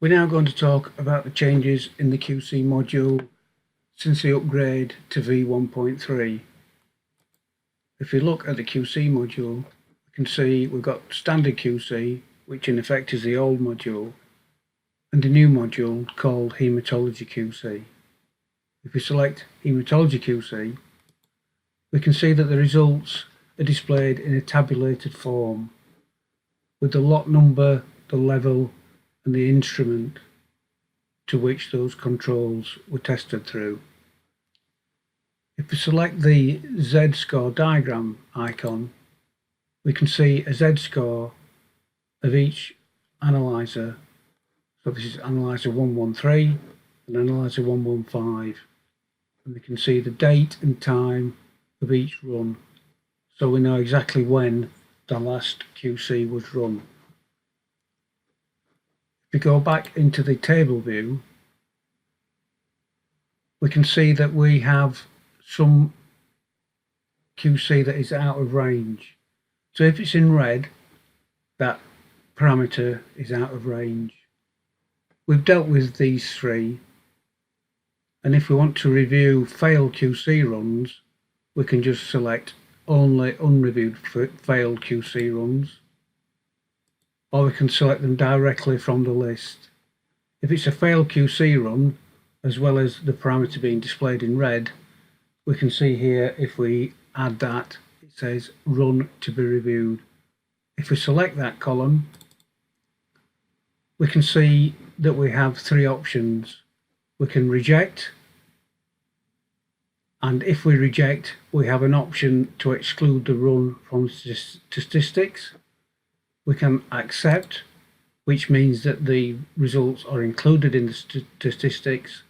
We're now going to talk about the changes in the QC module since the upgrade to v1.3. If we look at the QC module, we can see we've got standard QC, which in effect is the old module, and a new module called Haematology QC. If we select Haematology QC, we can see that the results are displayed in a tabulated form with the lot number, the level and the instrument to which those controls were tested through. If we select the Z-score diagram icon, we can see a Z-score of each analyzer. So this is analyzer 113 and analyzer 115, and we can see the date and time of each run, so we know exactly when the last QC was run. If we go back into the table view, we can see that we have some QC that is out of range. So if it's in red, that parameter is out of range. We've dealt with these three, and if we want to review failed QC runs, we can just select only unreviewed failed QC runs, or we can select them directly from the list. If it's a failed QC run, as well as the parameter being displayed in red, we can see here if we add that, it says run to be reviewed. If we select that column, we can see that we have three options. We can reject, and if we reject, we have an option to exclude the run from statistics. We can accept, which means that the results are included in the statistics,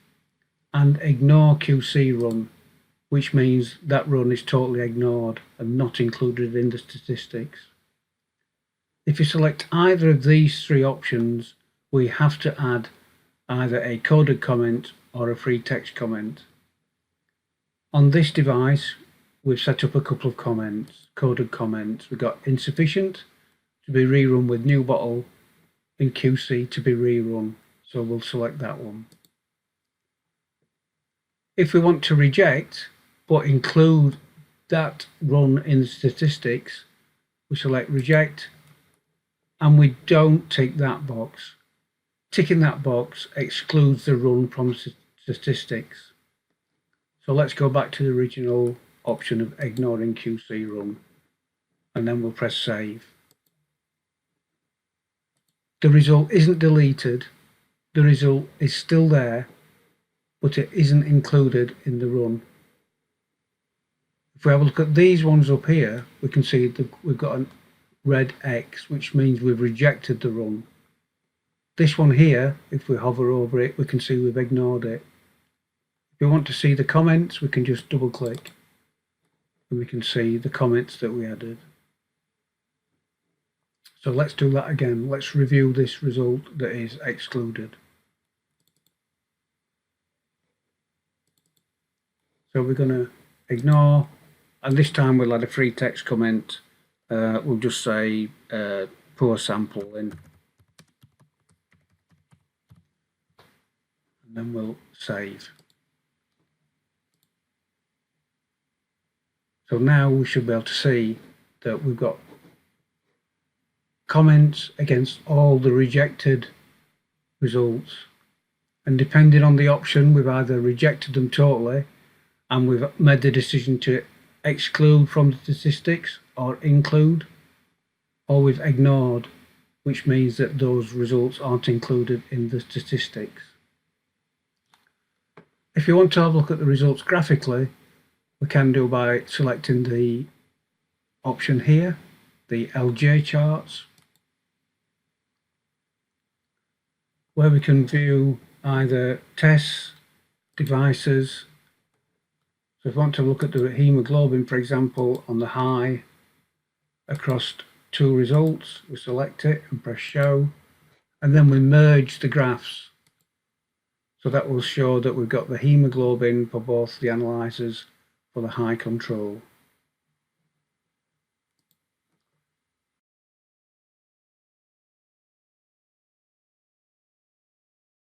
and ignore QC run, which means that run is totally ignored and not included in the statistics. If you select either of these three options, we have to add either a coded comment or a free text comment. On this device, we've set up a couple of comments, coded comments. We've got insufficient to be rerun with new bottle and QC to be rerun, so we'll select that one. If we want to reject but include that run in the statistics, we select reject, and we don't tick that box. Ticking that box excludes the run from statistics. So let's go back to the original option of ignoring QC run, and then we'll press save. The result isn't deleted, the result is still there, but it isn't included in the run. If we have a look at these ones up here, we can see that we've got a red X, which means we've rejected the run. This one here, if we hover over it, we can see we've ignored it. If we want to see the comments, we can just double click and we can see the comments that we added. So let's do that again. Let's review this result that is excluded. So we're going to ignore, and this time we'll add a free text comment. We'll just say poor sampling, and then we'll save. So now we should be able to see that we've got comments against all the rejected results, and depending on the option, we've either rejected them totally and we've made the decision to exclude from the statistics or include, or we've ignored, which means that those results aren't included in the statistics. If you want to have a look at the results graphically, we can do by selecting the option here, the LJ charts, where we can view either tests, devices. So if we want to look at the hemoglobin, for example, on the high across two results, we select it and press show, and then we merge the graphs. So that will show that we've got the hemoglobin for both the analyzers for the high control.